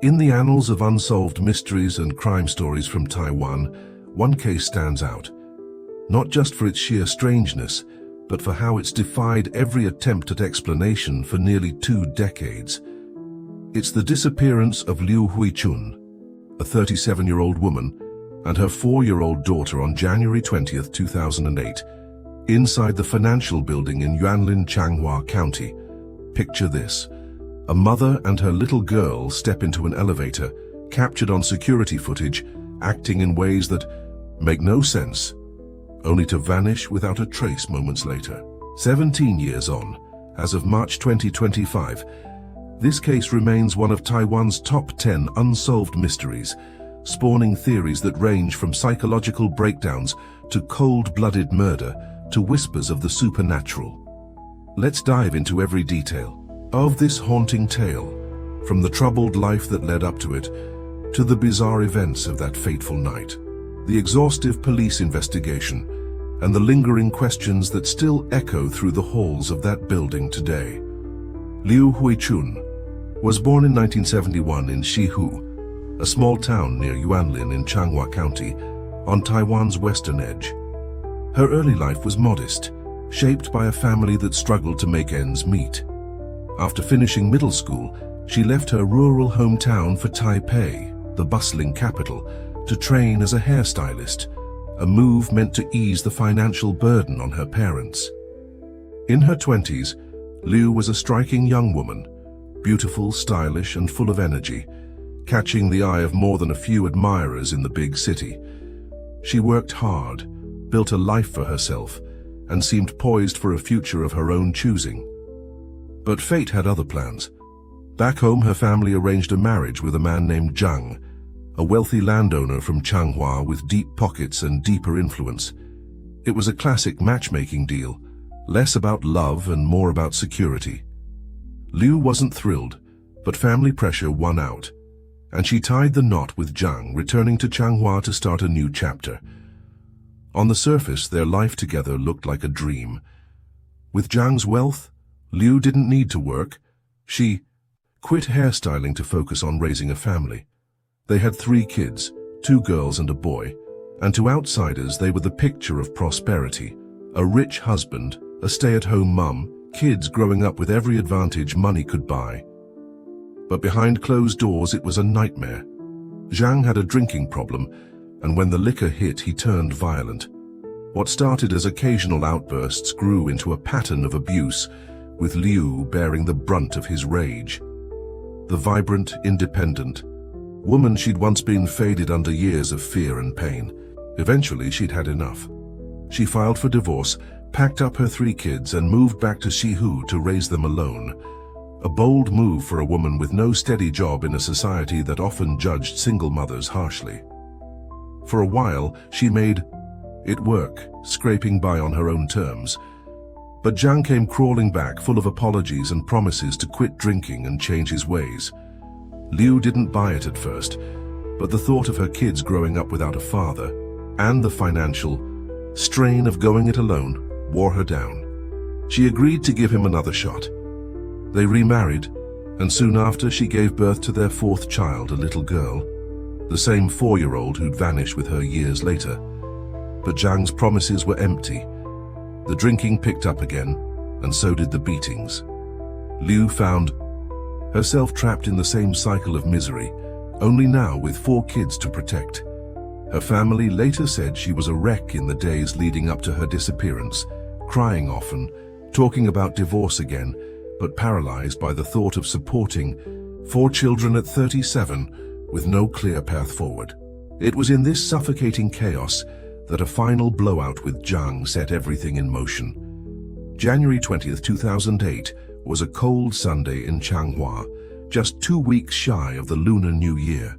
In the annals of unsolved mysteries and crime stories from Taiwan, one case stands out, not just for its sheer strangeness, but for how it's defied every attempt at explanation for nearly 2 decades. It's the disappearance of Liu Hui-chun, a 37-year-old woman, and her 4-year-old daughter on January 20, 2008, inside the financial building in Yuanlin, Changhua County. Picture this. A mother and her little girl step into an elevator, captured on security footage, acting in ways that make no sense, only to vanish without a trace moments later. 17 years on, as of March 2025, this case remains one of Taiwan's top 10 unsolved mysteries, spawning theories that range from psychological breakdowns to cold-blooded murder to whispers of the supernatural. Let's dive into every detail of this haunting tale, from the troubled life that led up to it, to the bizarre events of that fateful night, the exhaustive police investigation, and the lingering questions that still echo through the halls of that building today. Liu Hui-chun was born in 1971 in Shihu, a small town near Yuanlin in Changhua County, on Taiwan's western edge. Her early life was modest, shaped by a family that struggled to make ends meet. After finishing middle school, she left her rural hometown for Taipei, the bustling capital, to train as a hairstylist, a move meant to ease the financial burden on her parents. In her 20s, Liu was a striking young woman, beautiful, stylish, and full of energy, catching the eye of more than a few admirers in the big city. She worked hard, built a life for herself, and seemed poised for a future of her own choosing. But fate had other plans. Back home, her family arranged a marriage with a man named Zhang, a wealthy landowner from Changhua with deep pockets and deeper influence. It was a classic matchmaking deal, less about love and more about security. Liu wasn't thrilled, but family pressure won out, and she tied the knot with Zhang, returning to Changhua to start a new chapter. On the surface, their life together looked like a dream. With Zhang's wealth, Liu didn't need to work. She quit hairstyling to focus on raising a family. They had 3 kids, 2 girls and a boy, and to outsiders they were the picture of prosperity. A rich husband, a stay-at-home mum, kids growing up with every advantage money could buy. But behind closed doors it was a nightmare. Zhang had a drinking problem, and when the liquor hit he turned violent. What started as occasional outbursts grew into a pattern of abuse, with Liu bearing the brunt of his rage. The vibrant, independent woman she'd once been faded under years of fear and pain. Eventually she'd had enough. She filed for divorce, packed up her 3 kids and moved back to Shihu to raise them alone. A bold move for a woman with no steady job in a society that often judged single mothers harshly. For a while, she made it work, scraping by on her own terms. But Zhang came crawling back, full of apologies and promises to quit drinking and change his ways. Liu didn't buy it at first, but the thought of her kids growing up without a father, and the financial strain of going it alone, wore her down. She agreed to give him another shot. They remarried, and soon after she gave birth to their 4th child, a little girl, the same 4-year-old who'd vanished with her years later. But Zhang's promises were empty. The drinking picked up again, and so did the beatings. Liu found herself trapped in the same cycle of misery, only now with 4 kids to protect. Her family later said she was a wreck in the days leading up to her disappearance, crying often, talking about divorce again, but paralyzed by the thought of supporting 4 children at 37 with no clear path forward. It was in this suffocating chaos that a final blowout with Zhang set everything in motion. January 20, 2008 was a cold Sunday in Changhua, just 2 weeks shy of the Lunar New Year.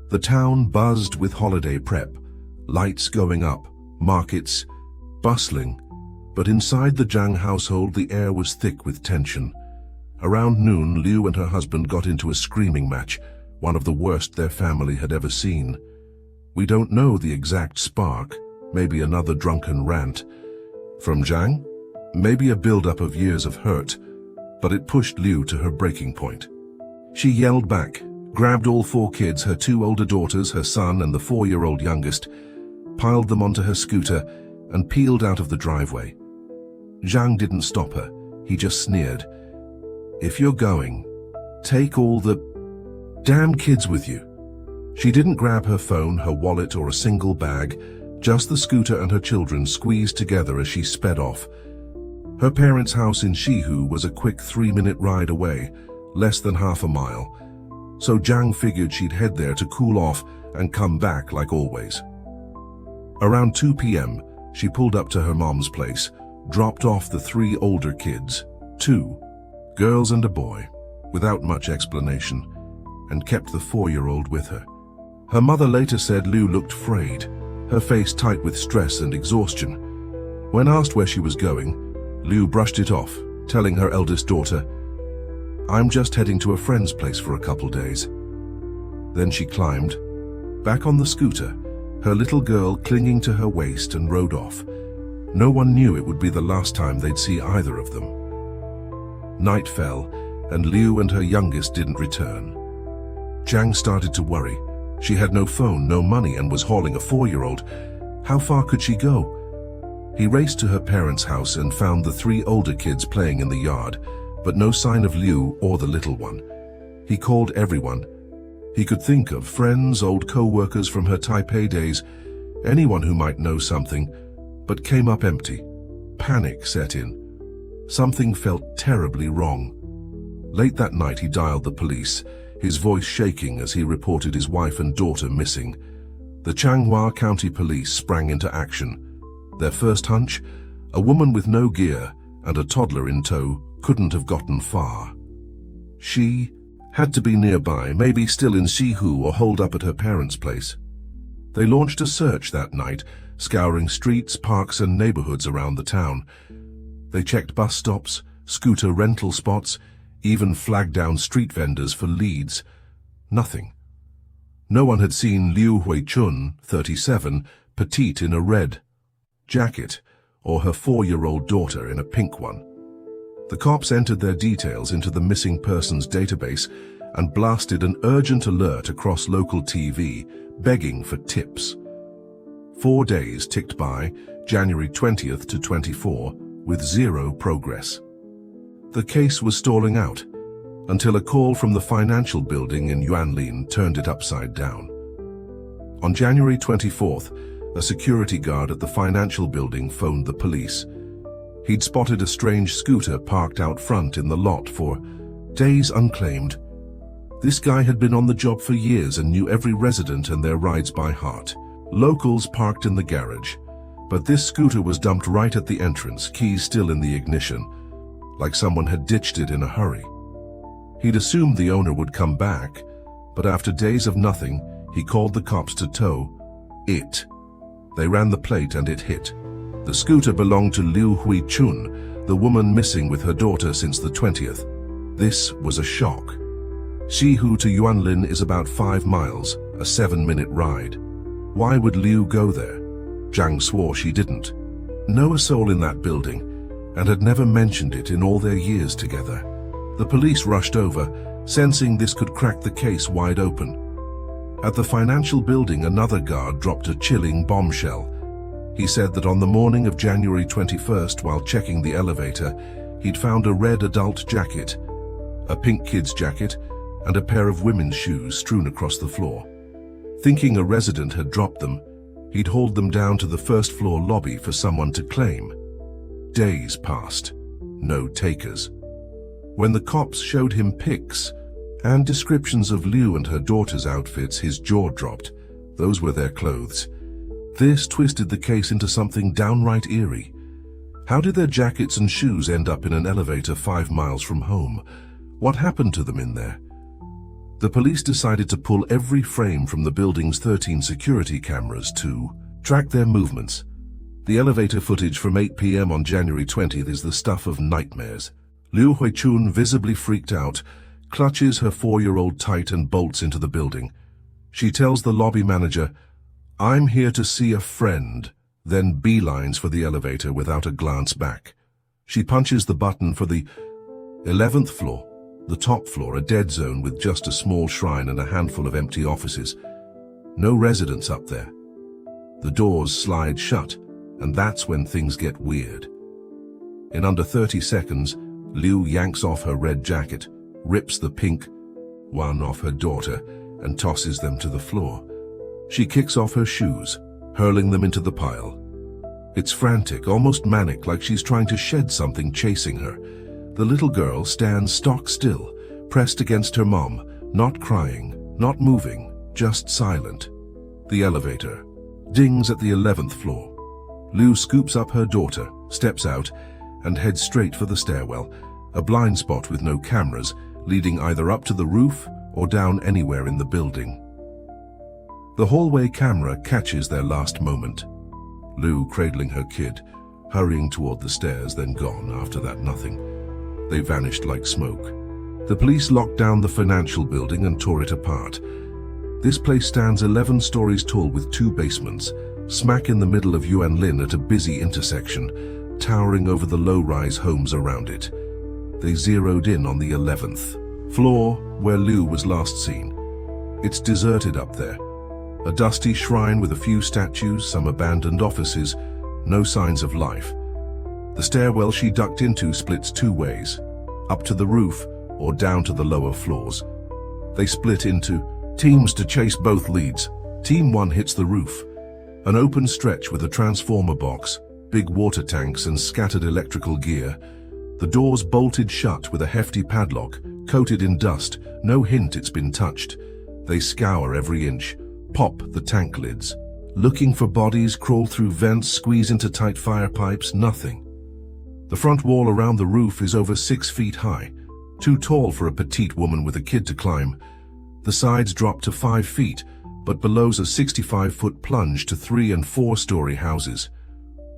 The town buzzed with holiday prep, lights going up, markets bustling, but inside the Zhang household the air was thick with tension. Around noon, Liu and her husband got into a screaming match, one of the worst their family had ever seen. We don't know the exact spark, maybe another drunken rant. From Zhang? Maybe a build-up of years of hurt, but it pushed Liu to her breaking point. She yelled back, grabbed all 4 kids, her 2 older daughters, her son, and the 4-year-old youngest, piled them onto her scooter, and peeled out of the driveway. Zhang didn't stop her. He just sneered. "If you're going, take all the damn kids with you." She didn't grab her phone, her wallet, or a single bag, just the scooter and her children squeezed together as she sped off. Her parents' house in Shihu was a quick 3-minute ride away, less than half a mile, so Zhang figured she'd head there to cool off and come back like always. Around 2 p.m., she pulled up to her mom's place, dropped off the 3 older kids, 2 girls and a boy, without much explanation, and kept the 4-year-old with her. Her mother later said Liu looked frayed, her face tight with stress and exhaustion. When asked where she was going, Liu brushed it off, telling her eldest daughter, "I'm just heading to a friend's place for a couple days." Then she climbed, back on the scooter, her little girl clinging to her waist, and rode off. No one knew it would be the last time they'd see either of them. Night fell, and Liu and her youngest didn't return. Zhang started to worry. She had no phone, no money, and was hauling a 4-year-old. How far could she go? He raced to her parents' house and found the 3 older kids playing in the yard, but no sign of Liu or the little one. He called everyone he could think of, friends, old co-workers from her Taipei days, anyone who might know something, but came up empty. Panic set in. Something felt terribly wrong. Late that night he dialed the police, his voice shaking as he reported his wife and daughter missing. The Changhua County police sprang into action. Their first hunch? A woman with no gear and a toddler in tow couldn't have gotten far. She had to be nearby, maybe still in Shihu or holed up at her parents' place. They launched a search that night, scouring streets, parks, and neighborhoods around the town. They checked bus stops, scooter rental spots, even flagged down street vendors for leads. Nothing. No one had seen Liu Hui-chun, 37, petite in a red jacket, or her 4-year-old daughter in a pink one. The cops entered their details into the missing persons database and blasted an urgent alert across local TV, begging for tips. 4 days ticked by, January 20th to 24, with 0 progress. The case was stalling out, until a call from the financial building in Yuanlin turned it upside down. On January 24th, a security guard at the financial building phoned the police. He'd spotted a strange scooter parked out front in the lot for days unclaimed. This guy had been on the job for years and knew every resident and their rides by heart. Locals parked in the garage, but this scooter was dumped right at the entrance, keys still in the ignition, like someone had ditched it in a hurry. He'd assumed the owner would come back, but after days of nothing, he called the cops to tow it. They ran the plate and it hit. The scooter belonged to Liu Hui-chun, the woman missing with her daughter since the 20th. This was a shock. Shihu to Yuanlin is about 5 miles, a 7-minute ride. Why would Liu go there? Zhang swore she didn't. Know a soul in that building, and had never mentioned it in all their years together. The police rushed over, sensing this could crack the case wide open. At the financial building, another guard dropped a chilling bombshell. He said that on the morning of January 21st, while checking the elevator, he'd found a red adult jacket, a pink kid's jacket, and a pair of women's shoes strewn across the floor. Thinking a resident had dropped them, he'd hauled them down to the first-floor lobby for someone to claim. Days passed. No takers. When the cops showed him pics and descriptions of Liu and her daughter's outfits, his jaw dropped. Those were their clothes. This twisted the case into something downright eerie. How did their jackets and shoes end up in an elevator 5 miles from home? What happened to them in there? The police decided to pull every frame from the building's 13 security cameras to track their movements. The elevator footage from 8 p.m. on January 20th is the stuff of nightmares. Liu Hui-chun, visibly freaked out, clutches her 4-year-old tight and bolts into the building. She tells the lobby manager, "I'm here to see a friend," then beelines for the elevator without a glance back. She punches the button for the 11th floor. The top floor, a dead zone with just a small shrine and a handful of empty offices. No residents up there. The doors slide shut, and that's when things get weird. In under 30 seconds, Liu yanks off her red jacket, rips the pink one off her daughter, and tosses them to the floor. She kicks off her shoes, hurling them into the pile. It's frantic, almost manic, like she's trying to shed something chasing her. The little girl stands stock still, pressed against her mom, not crying, not moving, just silent. The elevator dings at the 11th floor. Liu scoops up her daughter, steps out, and heads straight for the stairwell, a blind spot with no cameras, leading either up to the roof or down anywhere in the building. The hallway camera catches their last moment. Liu cradling her kid, hurrying toward the stairs, then gone. After that, nothing. They vanished like smoke. The police locked down the financial building and tore it apart. This place stands 11 stories tall with 2 basements, smack in the middle of Yuanlin at a busy intersection, towering over the low-rise homes around it. They zeroed in on the 11th floor, where Liu was last seen. It's deserted up there. A dusty shrine with a few statues, some abandoned offices, no signs of life. The stairwell she ducked into splits 2 ways, up to the roof or down to the lower floors. They split into teams to chase both leads. Team 1 hits the roof, an open stretch with a transformer box, big water tanks and scattered electrical gear. The doors bolted shut with a hefty padlock, coated in dust, no hint it's been touched. They scour every inch, pop the tank lids. Looking for bodies, crawl through vents, squeeze into tight fire pipes, nothing. The front wall around the roof is over 6 feet high, too tall for a petite woman with a kid to climb. The sides drop to 5 feet, but below's a 65-foot plunge to 3- and 4-story houses.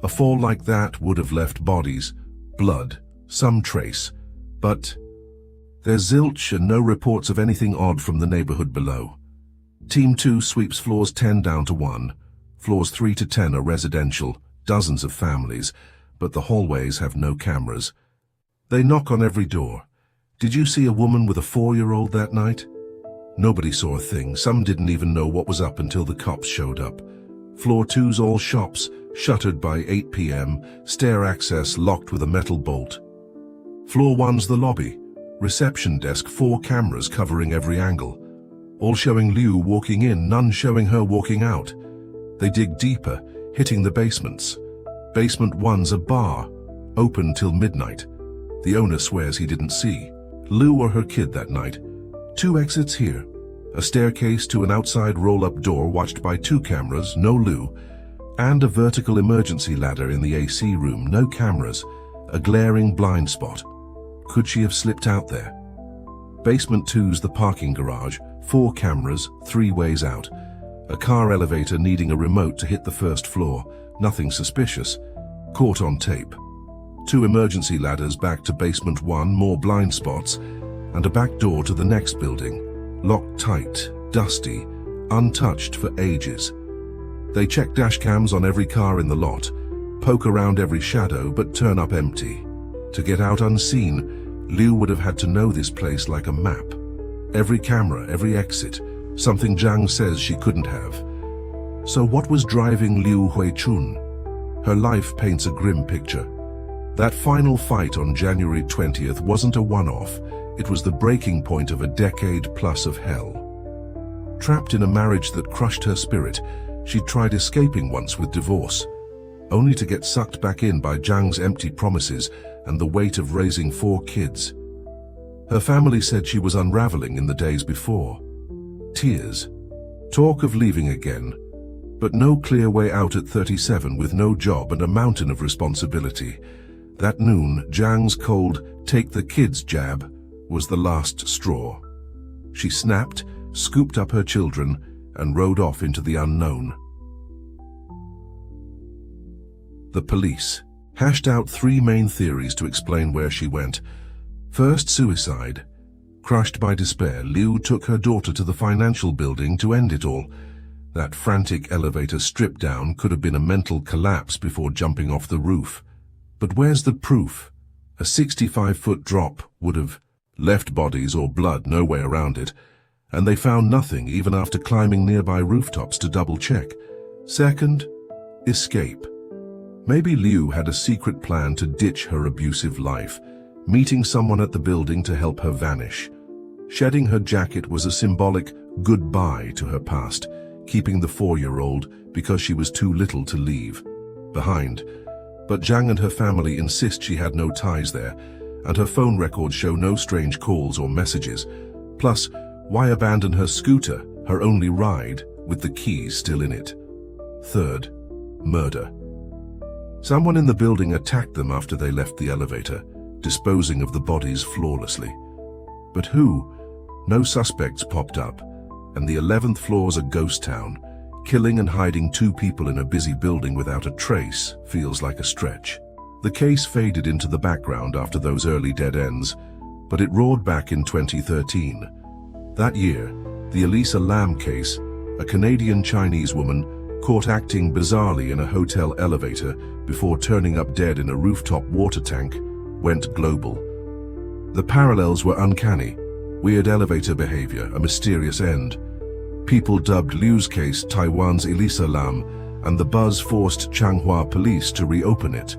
A fall like that would have left bodies, blood, some trace, but there's zilch and no reports of anything odd from the neighborhood below. Team 2 sweeps floors 10 down to 1. Floors 3 to 10 are residential, dozens of families, but the hallways have no cameras. They knock on every door. Did you see a woman with a 4-year-old that night? Nobody saw a thing. Some didn't even know what was up until the cops showed up. Floor 2's all shops, shuttered by 8 p.m., stair access locked with a metal bolt. Floor 1's the lobby, reception desk, 4 cameras covering every angle, all showing Liu walking in, none showing her walking out. They dig deeper, hitting the basements. Basement 1's a bar, open till midnight. The owner swears he didn't see Liu or her kid that night. 2 exits here, a staircase to an outside roll-up door watched by 2 cameras, no Liu, and a vertical emergency ladder in the AC room, no cameras, a glaring blind spot. Could she have slipped out there? Basement 2's the parking garage, 4 cameras, 3 ways out. A car elevator needing a remote to hit the 1st floor, nothing suspicious. Caught on tape. 2 emergency ladders back to basement 1, more blind spots, and a back door to the next building. Locked tight, dusty, untouched for ages. They check dash cams on every car in the lot, poke around every shadow but turn up empty. To get out unseen, Liu would have had to know this place like a map. Every camera, every exit, something Zhang says she couldn't have. So what was driving Liu Hui-chun? Her life paints a grim picture. That final fight on January 20th wasn't a one-off. It was the breaking point of a decade plus of hell. Trapped in a marriage that crushed her spirit, she'd tried escaping once with divorce, only to get sucked back in by Zhang's empty promises and the weight of raising 4 kids. Her family said she was unraveling in the days before. Tears. Talk of leaving again, but no clear way out at 37 with no job and a mountain of responsibility. That noon, Zhang's cold, take the kids jab was the last straw. She snapped, scooped up her children, and rode off into the unknown. The police hashed out 3 main theories to explain where she went. First, suicide. Crushed by despair, Liu took her daughter to the financial building to end it all. That frantic elevator strip down could have been a mental collapse before jumping off the roof. But where's the proof? A 65-foot drop would have left bodies or blood, no way around it, and they found nothing even after climbing nearby rooftops to double-check. Second, escape. Maybe Liu had a secret plan to ditch her abusive life, meeting someone at the building to help her vanish. Shedding her jacket was a symbolic goodbye to her past, keeping the 4-year-old because she was too little to leave behind. But Zhang and her family insist she had no ties there, and her phone records show no strange calls or messages. Plus, why abandon her scooter, her only ride, with the keys still in it? Third, murder. Someone in the building attacked them after they left the elevator, disposing of the bodies flawlessly. But who? No suspects popped up, and the 11th floor's a ghost town. Killing and hiding 2 people in a busy building without a trace feels like a stretch. The case faded into the background after those early dead ends, but it roared back in 2013. That year, the Elisa Lam case, a Canadian-Chinese woman caught acting bizarrely in a hotel elevator before turning up dead in a rooftop water tank, went global. The parallels were uncanny: weird elevator behavior, a mysterious end. People dubbed Liu's case Taiwan's Elisa Lam, and the buzz forced Changhua police to reopen it.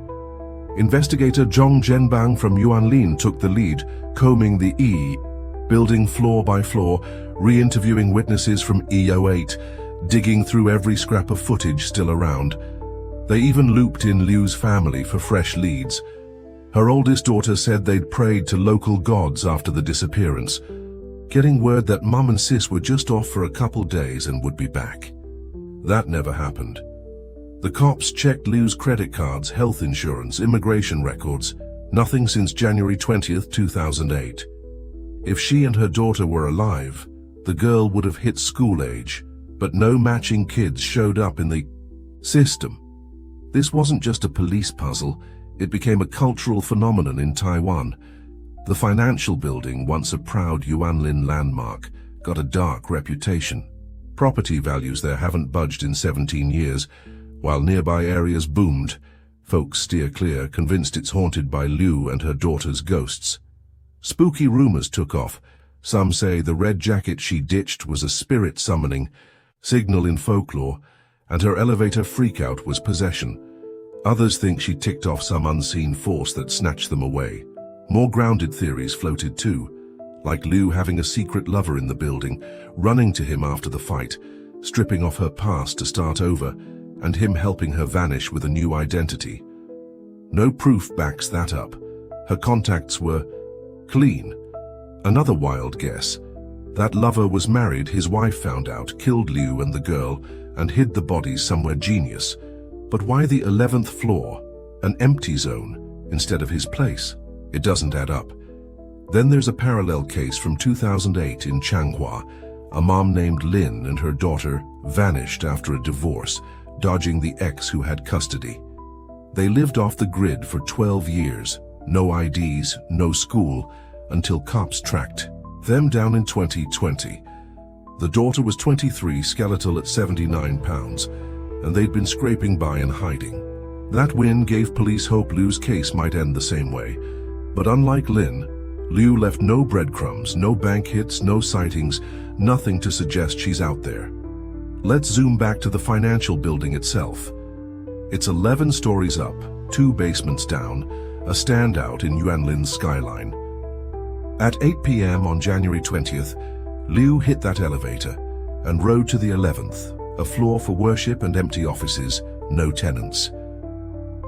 Investigator Zhong Zhenbang from Yuanlin took the lead, combing the building floor by floor, re-interviewing witnesses from E08, digging through every scrap of footage still around. They even looped in Liu's family for fresh leads. Her oldest daughter said they'd prayed to local gods after the disappearance, getting word that Mum and Sis were just off for a couple days and would be back. That never happened. The cops checked Liu's credit cards, health insurance, immigration records. Nothing since January 20th, 2008. If she and her daughter were alive, the girl would have hit school age, but no matching kids showed up in the system. This wasn't just a police puzzle, it became a cultural phenomenon in Taiwan. The financial building, once a proud Yuanlin landmark, got a dark reputation. Property values there haven't budged in 17 years, while nearby areas boomed. Folks steer clear, convinced it's haunted by Liu and her daughter's ghosts. Spooky rumors took off. Some say the red jacket she ditched was a spirit summoning signal in folklore, and her elevator freakout was possession. Others think she ticked off some unseen force that snatched them away. More grounded theories floated too, like Liu having a secret lover in the building, running to him after the fight, stripping off her past to start over, and him helping her vanish with a new identity. No proof backs that up. Her contacts were clean. Another wild guess: that lover was married, his wife found out, killed Liu and the girl, and hid the bodies somewhere. Genius. But why the 11th floor, an empty zone, instead of his place? It doesn't add up. Then there's a parallel case from 2008 in Changhua. A mom named Lin and her daughter vanished after a divorce, dodging the ex who had custody. They lived off the grid for 12 years, no IDs, no school, until cops tracked them down in 2020. The daughter was 23, skeletal at 79 pounds, and they'd been scraping by and hiding. That win gave police hope Liu's case might end the same way. But unlike Lin, Liu left no breadcrumbs, no bank hits, no sightings, nothing to suggest she's out there. Let's zoom back to the financial building itself. It's 11 stories up, 2 basements down, a standout in Yuanlin's skyline. At 8 p.m. on January 20th, Liu hit that elevator and rode to the 11th, a floor for worship and empty offices, no tenants.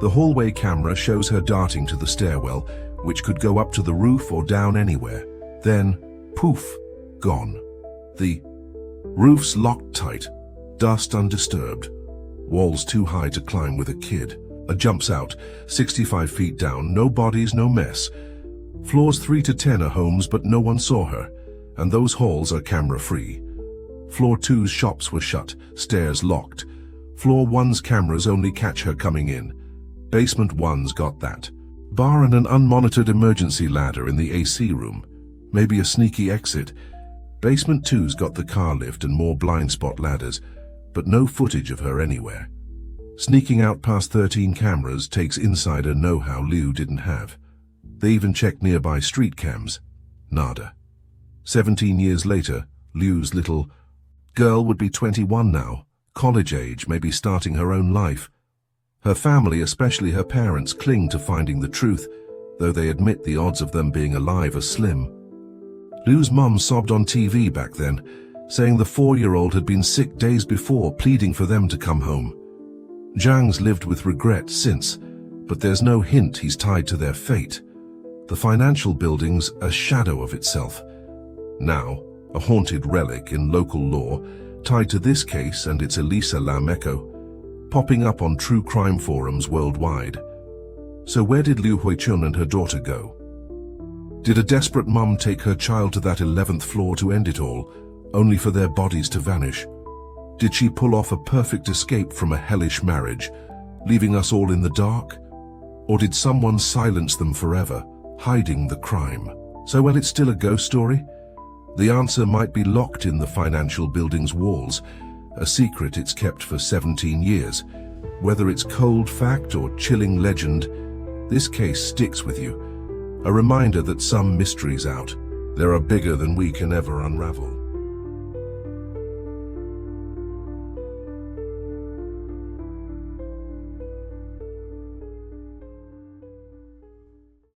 The hallway camera shows her darting to the stairwell, which could go up to the roof or down anywhere. Then, poof, gone. The roof's locked tight, dust undisturbed, walls too high to climb with a kid. A jumps out, 65 feet down, no bodies, no mess. Floors 3 to 10 are homes, but no one saw her, and those halls are camera-free. Floor 2's shops were shut, stairs locked. Floor 1's cameras only catch her coming in. Basement 1's got that. Bar and an unmonitored emergency ladder in the AC room. Maybe a sneaky exit. Basement 2's got the car lift and more blind spot ladders, but no footage of her anywhere. Sneaking out past 13 cameras takes insider know-how Liu didn't have. They even checked nearby street cams. Nada. 17 years later, Liu's little girl would be 21 now, college age, maybe starting her own life. Her family, especially her parents, cling to finding the truth, though they admit the odds of them being alive are slim. Liu's mum sobbed on TV back then, saying the 4-year-old had been sick days before, pleading for them to come home. Zhang's lived with regret since, but there's no hint he's tied to their fate. The financial building's a shadow of itself. Now, a haunted relic in local lore, tied to this case and its Elisa Lam echo, popping up on true crime forums worldwide. So where did Liu Hui-chun and her daughter go? Did a desperate mum take her child to that 11th floor to end it all, only for their bodies to vanish? Did she pull off a perfect escape from a hellish marriage, leaving us all in the dark? Or did someone silence them forever, hiding the crime? So it's still a ghost story? The answer might be locked in the financial building's walls, a secret it's kept for 17 years. Whether it's cold fact or chilling legend, this case sticks with you. A reminder that some mysteries out there are bigger than we can ever unravel.